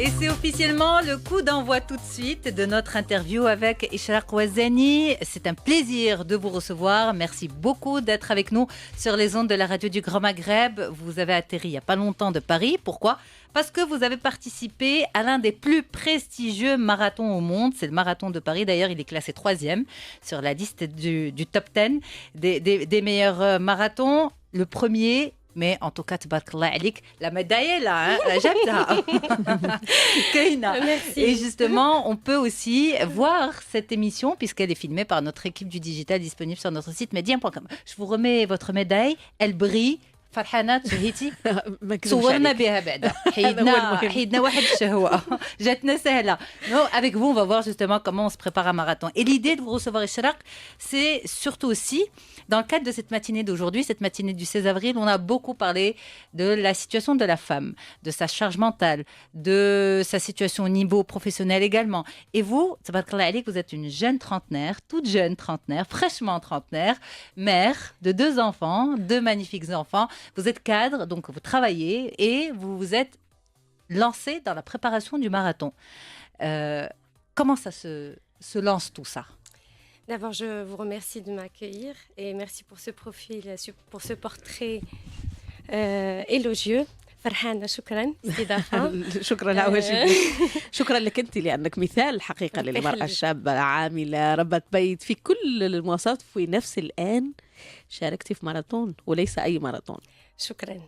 Et c'est officiellement le coup d'envoi tout de suite de notre interview avec Ishraq Ouazani. C'est un plaisir de vous recevoir. Merci beaucoup d'être avec nous sur les ondes de la radio du Grand Maghreb. Vous avez atterri il n'y a pas longtemps de Paris. Pourquoi ? Parce que vous avez participé à l'un des plus prestigieux marathons au monde. C'est le marathon de Paris. D'ailleurs, il est classé 3e sur la liste du top 10 des meilleurs marathons. Le premier... Mais en tout cas, tabarakallah alik, la médaille là, hein, Merci. Et justement, on peut aussi voir cette émission puisqu'elle est filmée par notre équipe du digital disponible sur notre site medium.com. Je vous remets votre médaille, elle brille. فرحانة تشهيتي صورنا بها بعدا حيدنا واحد الشهوة جاتنا سهلة. Avec vous on va voir justement comment on se prépare à un marathon et l'idée de vous recevoir Ishraq, c'est surtout aussi dans le cadre de cette matinée d'aujourd'hui, cette matinée du 16 avril, on a beaucoup parlé de la situation de la femme, de sa charge mentale, de sa situation au niveau professionnel également. Et vous, tabarakallah alik, vous êtes une jeune trentenaire, toute jeune trentenaire, fraîchement trentenaire, mère de 2 enfants, 2 magnifiques enfants. Vous êtes cadre, donc vous travaillez et vous vous êtes lancé dans la préparation du marathon. Comment ça se lance tout ça ? D'abord, je vous remercie de m'accueillir et merci pour ce profil, pour ce portrait élogieux. فرحانة شكرا استضافة. شكرا عواجبي. شكرا لك أنت لأنك مثال حقيقة للمرأة الشابة عاملة ربة بيت في كل المواصفات في نفس الآن شاركتي في ماراثون وليس أي ماراثون. شكرا.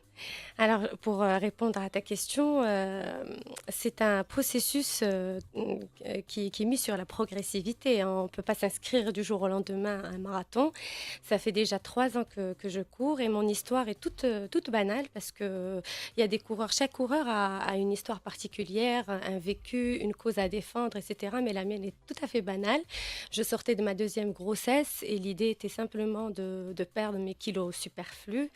Alors, pour répondre à ta question, c'est un processus qui est mis sur la progressivité. On ne peut pas s'inscrire du jour au lendemain à un marathon. Ça fait déjà 3 ans que je cours et mon histoire est toute banale parce qu'il y a des coureurs. Chaque coureur a une histoire particulière, un vécu, une cause à défendre, etc. Mais la mienne est tout à fait banale. Je sortais de ma 2e grossesse et l'idée était simplement de perdre mes kilos superflus.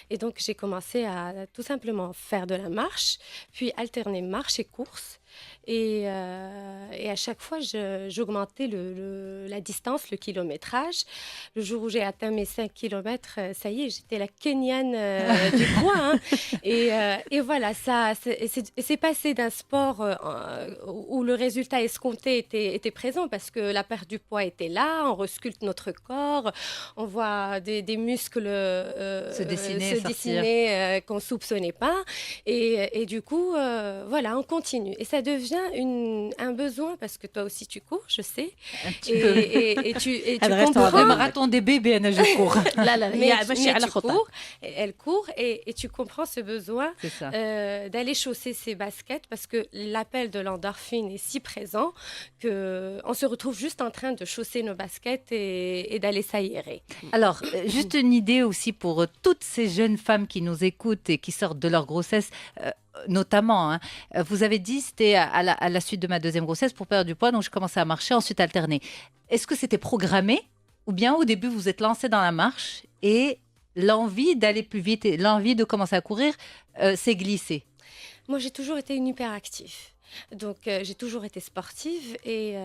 Et donc, j'ai commencé à tout simplement faire de la marche, puis alterner marche et course. Et à chaque fois, j'augmentais la distance, le kilométrage. Le jour où j'ai atteint mes 5 kilomètres, ça y est, j'étais la Kenyane du coin. Hein. Et voilà, c'est passé d'un sport où le résultat escompté était présent parce que la perte du poids était là, on resculpte notre corps, on voit des muscles se dessiner qu'on ne soupçonnait pas. Et du coup, voilà, on continue. Et ça devient un besoin parce que toi aussi tu cours, je sais. Et tu comprends. Le marathon des bébés, je cours. Mais tu cours, elle court et tu comprends ce besoin d'aller chausser ses baskets parce que l'appel de l'endorphine est si présent qu'on se retrouve juste en train de chausser nos baskets et d'aller s'aérer. Alors, juste une idée aussi pour toutes ces jeunes femmes qui nous écoutent et qui sortent de leur grossesse. Notamment, hein. Vous avez dit c'était à la suite de ma 2e grossesse pour perdre du poids, donc je commençais à marcher, ensuite alterner. Est-ce que c'était programmé ou bien au début vous êtes lancé dans la marche et l'envie d'aller plus vite et l'envie de commencer à courir s'est glissée? Moi, j'ai toujours été une hyperactive. Donc, j'ai toujours été sportive et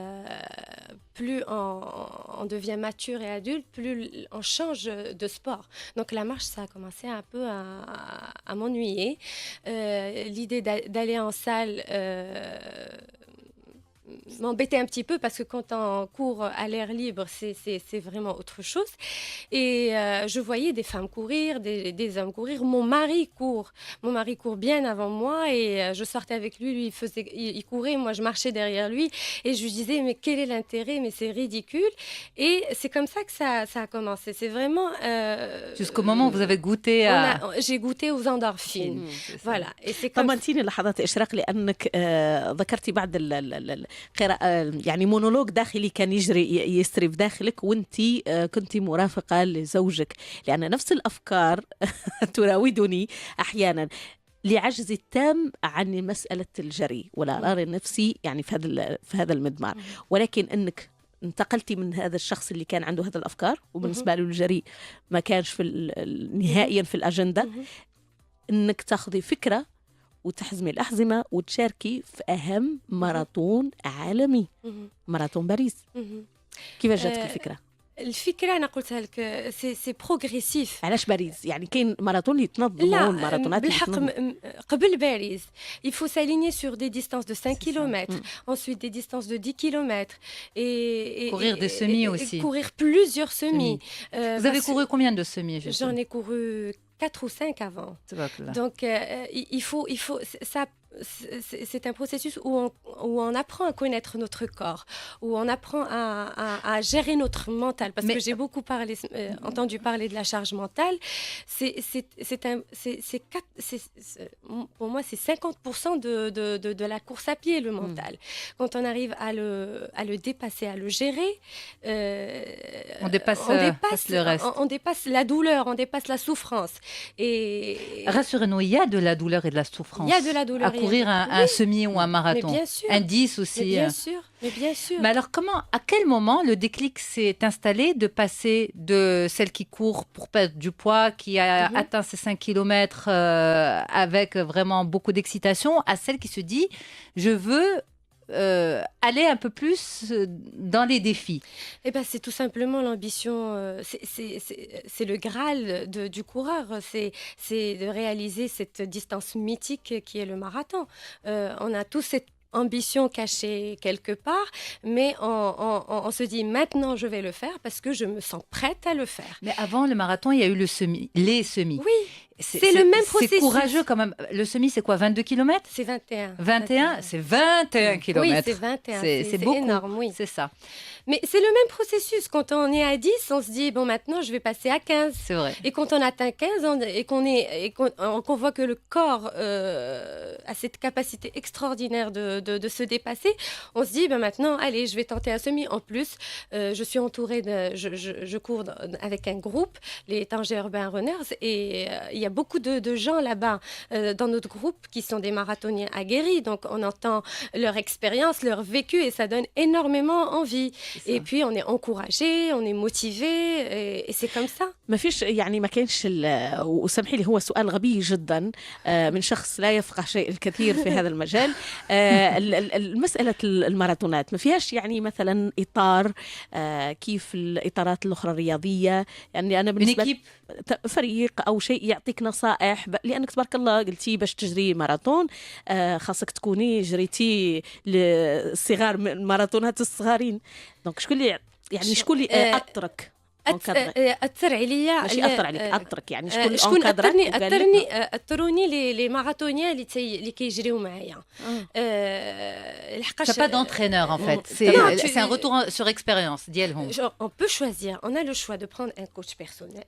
plus on devient mature et adulte, plus on change de sport. Donc, la marche, ça a commencé un peu à m'ennuyer. L'idée d'aller en salle m'embêtait un petit peu parce que quand on court à l'air libre, c'est vraiment autre chose. Et je voyais des femmes courir, des hommes courir. Mon mari court bien avant moi et je sortais avec lui, il courait, moi je marchais derrière lui et je lui disais mais quel est l'intérêt, mais c'est ridicule. Et c'est comme ça que ça a commencé. C'est vraiment jusqu'au moment où vous avez goûté à... j'ai goûté aux endorphines. Voilà. Et c'est comme طمنتيني لحظات إشراق لأنك ذكرتي بعد قراءة يعني مونولوج داخلي كان يسري في داخلك وانتي كنتي مرافقة لزوجك لأن نفس الأفكار تراودني أحيانا لعجزي التام عن مسألة الجري ولا أرى نفسي يعني في هذا المضمار ولكن أنك انتقلتي من هذا الشخص اللي كان عنده هذا الأفكار وبالنسبة له الجري ما كانش نهائيا في الأجندة أنك تاخذي فكرة وتحزمي الأحزمة وتشاركي في أهم ماراثون عالمي ماراثون باريس. كيف جاتك الفكرة؟ الفكرة أنا قلتها لك سي بروغريسيف. علاش باريس؟ يعني كاين ماراثون اللي يتنظموا لا الماراثونات بالحق قبل باريس il faut s'aligner sur des distances de 5 km, ensuite des distances de 10 km et courir des semis aussi. Courir plusieurs semis. Vous avez couru combien de semis? J'en ai couru 4 ou 5 avant. Donc il faut ça. C'est un processus où on apprend à connaître notre corps, où on apprend à gérer notre mental. Parce que j'ai beaucoup entendu parler de la charge mentale. Pour moi, c'est 50% de la course à pied, le mental. Quand on arrive à le dépasser, à le gérer, on dépasse le reste. On dépasse la douleur, on dépasse la souffrance. Et rassurez-nous, il y a de la douleur et de la souffrance. Il y a de la douleur. Courir un semi ou un marathon, mais bien sûr. un 10 aussi. Mais bien sûr. Mais alors à quel moment le déclic s'est installé de passer de celle qui court pour perdre du poids, qui a atteint ses 5 km avec vraiment beaucoup d'excitation, à celle qui se dit je veux aller un peu plus dans les défis? Eh ben, c'est tout simplement l'ambition, c'est le Graal du coureur, c'est de réaliser cette distance mythique qui est le marathon. On a tous cette ambition cachée quelque part, mais on se dit maintenant je vais le faire parce que je me sens prête à le faire. Mais avant le marathon, il y a eu les semis. Oui. C'est le même processus. C'est courageux quand même. Le semi, c'est quoi, 22 km? C'est 21. 21, c'est 21 km. Oui, c'est 21. C'est beaucoup. Énorme, oui. C'est ça. Mais c'est le même processus. Quand on est à 10, on se dit, bon, maintenant, je vais passer à 15. C'est vrai. Et quand on atteint 15 et qu'on voit que le corps a cette capacité extraordinaire de se dépasser, on se dit, ben maintenant, allez, je vais tenter un semi. En plus, je suis entourée je cours avec un groupe, les Tanger Urban Runners, et il y a beaucoup de gens là-bas dans notre groupe qui sont des marathoniens aguerris. Donc, on entend leur expérience, leur vécu, et ça donne énormément envie. Et puis on est encouragé, on est motivé, et c'est comme ça. ما فيش يعني ما كانش وسامحي لي هو سؤال غبي جدا من شخص لا يفقه شيء الكثير في هذا المجال. المسألة الماراثونات ما فيهاش يعني مثلا إطار كيف الإطارات الأخرى الرياضية. يعني أنا بالنسبة فريق أو شيء يعطيك نصائح لأنك تبارك الله قلتي باش تجري ماراثون خاصك تكوني جريتي للصغار من الماراثونات الصغارين. دونك شكون اللي أطرك أثر عليا ماشي أثر عليك أطرك يعني شكون أثروني لي ماراثونيان اللي كيجريو معايا. لحقاش pas d'entraîneur en fait. C'est un retour sur expérience ديالهم. On peut choisir, on a le choix de prendre un coach personnel,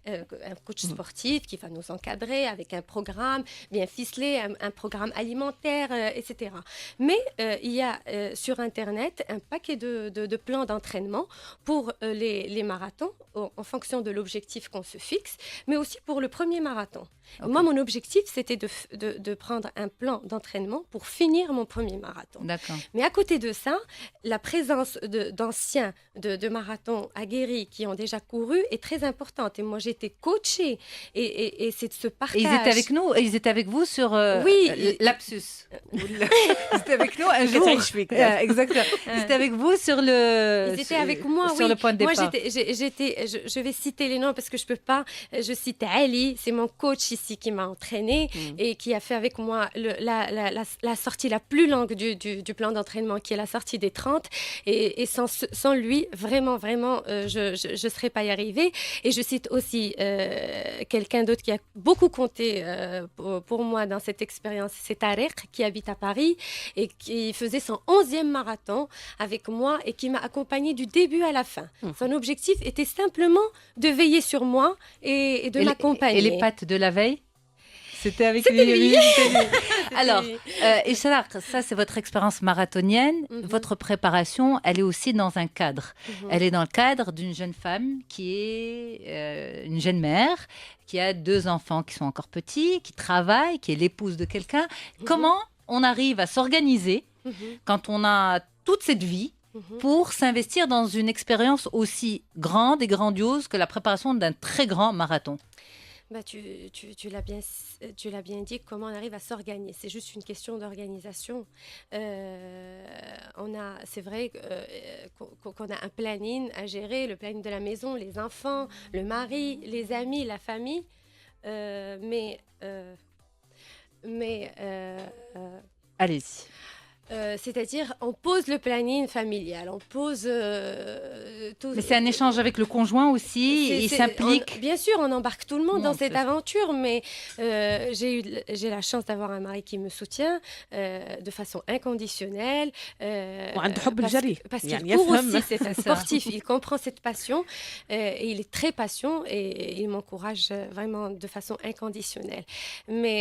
un coach sportif qui va nous encadrer avec un programme bien ficelé, un programme alimentaire, etc. Mais il y a sur internet un paquet de plans d'entraînement pour les marathons en fonction de l'objectif qu'on se fixe, mais aussi pour le premier marathon. Okay. Moi, mon objectif, c'était de prendre un plan d'entraînement pour finir mon premier marathon. D'accord. Mais à côté de ça, la présence d'anciens de marathons aguerris qui ont déjà couru est très importante. Et moi, j'étais coachée. Et c'est de ce partage. Et ils étaient avec vous sur oui, lapsus. Ils étaient avec nous un jour. Exactement. Ils étaient avec vous sur le. Ils étaient avec moi, sur le point de départ. Moi, je vais citer les noms parce que je peux pas. Je cite Ali, c'est mon coach ici qui m'a entraînée et qui a fait avec moi la sortie la plus longue du plan d'entraînement, qui est la sortie des 30. Et sans lui, vraiment, je serais pas y arrivée. Et je cite aussi quelqu'un d'autre qui a beaucoup compté pour moi dans cette expérience, c'est Tarek, qui habite à Paris et qui faisait son 11e marathon avec moi et qui m'a accompagnée du début à la fin. Son objectif était simplement de veiller sur moi et de m'accompagner. Et les pattes de la veille? C'était avec lui. Alors, Ishraq, ça c'est votre expérience marathonienne. Votre préparation, elle est aussi dans un cadre. Elle est dans le cadre d'une jeune femme qui est une jeune mère, qui a 2 enfants qui sont encore petits, qui travaille, qui est l'épouse de quelqu'un. Comment on arrive à s'organiser quand on a toute cette vie pour s'investir dans une expérience aussi grande et grandiose que la préparation d'un très grand marathon? Bah, tu l'as bien dit, comment on arrive à s'organiser. C'est juste une question d'organisation. C'est vrai qu'on a un planning à gérer, le planning de la maison, les enfants, le mari, les amis, la famille. Allez-y. C'est-à-dire, on pose le planning familial, on pose tout. Mais c'est un échange avec le conjoint aussi, il s'implique. Bien sûr, on embarque tout le monde dans cette aventure, mais j'ai la chance d'avoir un mari qui me soutient de façon inconditionnelle. Parce qu'il court aussi, c'est un sportif, il comprend cette passion, et il est très patient et il m'encourage vraiment de façon inconditionnelle. Mais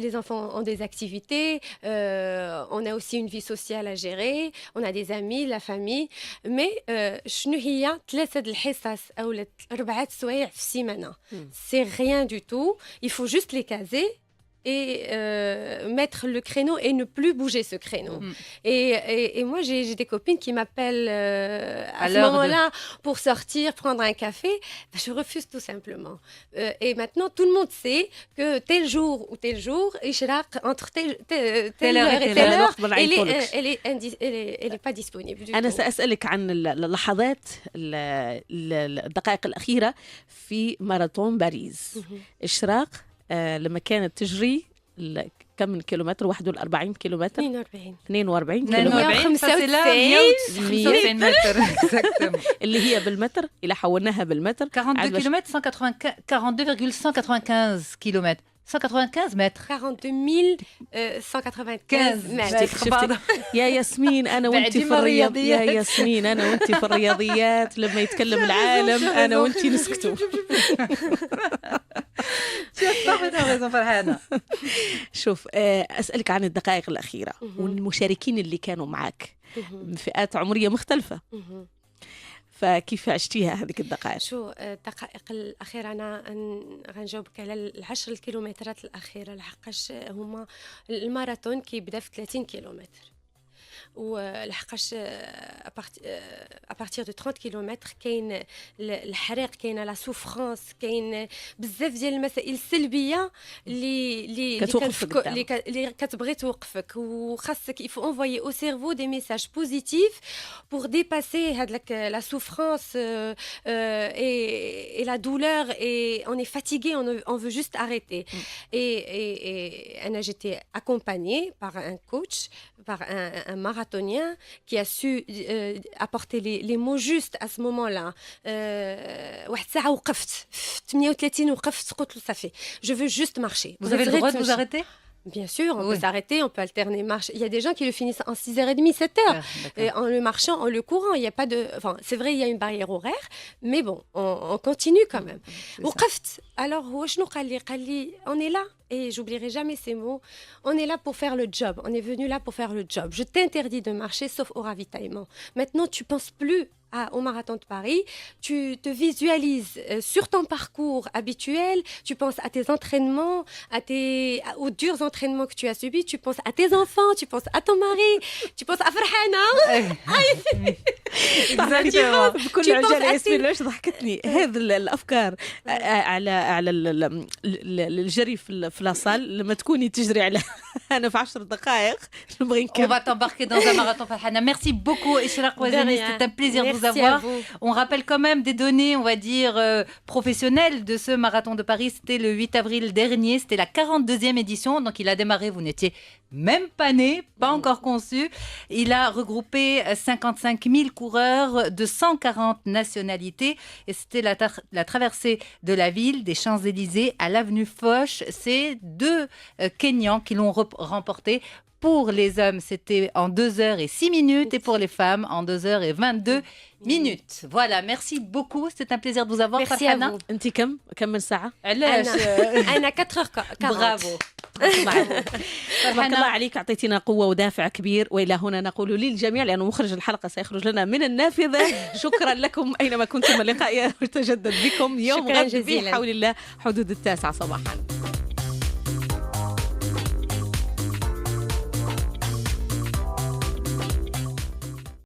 les enfants ont des activités, on a aussi une vie sociale à gérer, on a des amis, la famille, mais شنو هي 3 الحصص أو 4 سوايع في السيمانة. C'est rien du tout, il faut juste les caser et mettre le créneau et ne plus bouger ce créneau. Et moi, j'ai des copines qui m'appellent à ce moment-là pour sortir, prendre un café. Je refuse tout simplement. Et maintenant, tout le monde sait que tel jour ou tel jour, Ishraq, entre telle heure et telle heure, elle est pas disponible du أنا tout. سأسألك عن اللحظات الدقائق الأخيرة في ماراثون باريس. إشراق لما كانت تجري كم من كيلومتر؟ 41 كيلومتر 42 كيلومتر 95 متر اللي هي بالمتر إلى حولناها بالمتر 42 كيلومتر 42,195 كيلومتر 195 متر 42,195 متر. يا ياسمين أنا وأنتي في الرياضيات، يا ياسمين أنا وأنتي في الرياضيات، لما يتكلم العالم أنا وأنتي نسكتوا. شوف أسألك عن الدقائق الأخيرة والمشاركين اللي كانوا معك من فئات عمرية مختلفة، فكيف عشتيها هذيك الدقائق؟ شو الدقائق الأخيرة أنا غنجاوبك على 10 كيلومترات الأخيرة، لحقاش هما الماراثون كيبدا في 30 كيلومتر، ولحقاش ابارتير دو 30 كيلومتر كاين الحريق، كاينه لا سوفرانس، كاين بزاف ديال المسائل السلبيه اللي كتبغي توقفك، وخاصك il faut envoyer au cerveau des messages positifs pour dépasser هذاك la souffrance et la douleur, et on est fatigué, on veut juste arrêter. Et Anna, j'étais accompagnée par un coach, par un marathonien qui a su apporter les mots justes à ce moment-là. واحد ساعة وقفت 38 وقفت، قلت له صافي je veux juste marcher. Vous avez le droit de vous arrêter? Bien sûr, on peut s'arrêter, on peut alterner marche. Il y a des gens qui le finissent en 6h30, 7h. En le marchant, en le courant, il y a pas de... Enfin, c'est vrai, il y a une barrière horaire, mais bon, on continue quand même. Alors, on est là, et j'oublierai jamais ces mots, on est là pour faire le job, on est venu là pour faire le job. Je t'interdis de marcher sauf au ravitaillement. Maintenant, tu penses plus au marathon de Paris, tu te visualises sur ton parcours habituel, tu penses à tes entraînements, aux durs entraînements que tu as subis, tu penses à tes enfants, tu penses à ton mari, tu penses à Farhana. بكل عجالة ياسمين ليش ضحكتني هذه الأفكار على الجري في لاصال لما تكوني تجري على أنا في 10 دقائق نبغي نكمل. On va t'embarquer dans un marathon, Farhana. Merci beaucoup, Ishraq Ouazani. C'était un plaisir de vous avoir. On rappelle quand même des données, on va dire, professionnelles de ce marathon de Paris. C'était le 8 avril dernier. C'était la 42e édition. Donc, il a démarré, vous n'étiez même pas né, pas encore conçu. Il a regroupé 55 000 coureurs de 140 nationalités. Et c'était la traversée de la ville, des Champs-Élysées à l'avenue Foch. C'est 2 Kenyans qui l'ont remporté. Pour les hommes, c'était en 2h06 et pour les femmes, en 2h22. Voilà, merci beaucoup. C'est un plaisir de vous avoir. Merci à vous. أنتِ كم من ساعة؟ أنا 4h40. برافو. تبارك الله عليك، أعطيتينا قوة ودافع كبير. وإلى هنا نقول للجميع، لأنه مخرج الحلقة سيخرج لنا من النافذة. شكرا لكم أينما كنتم، اللقاء يتجدد بكم يوم غد بحول الله حدود 9 صباحا.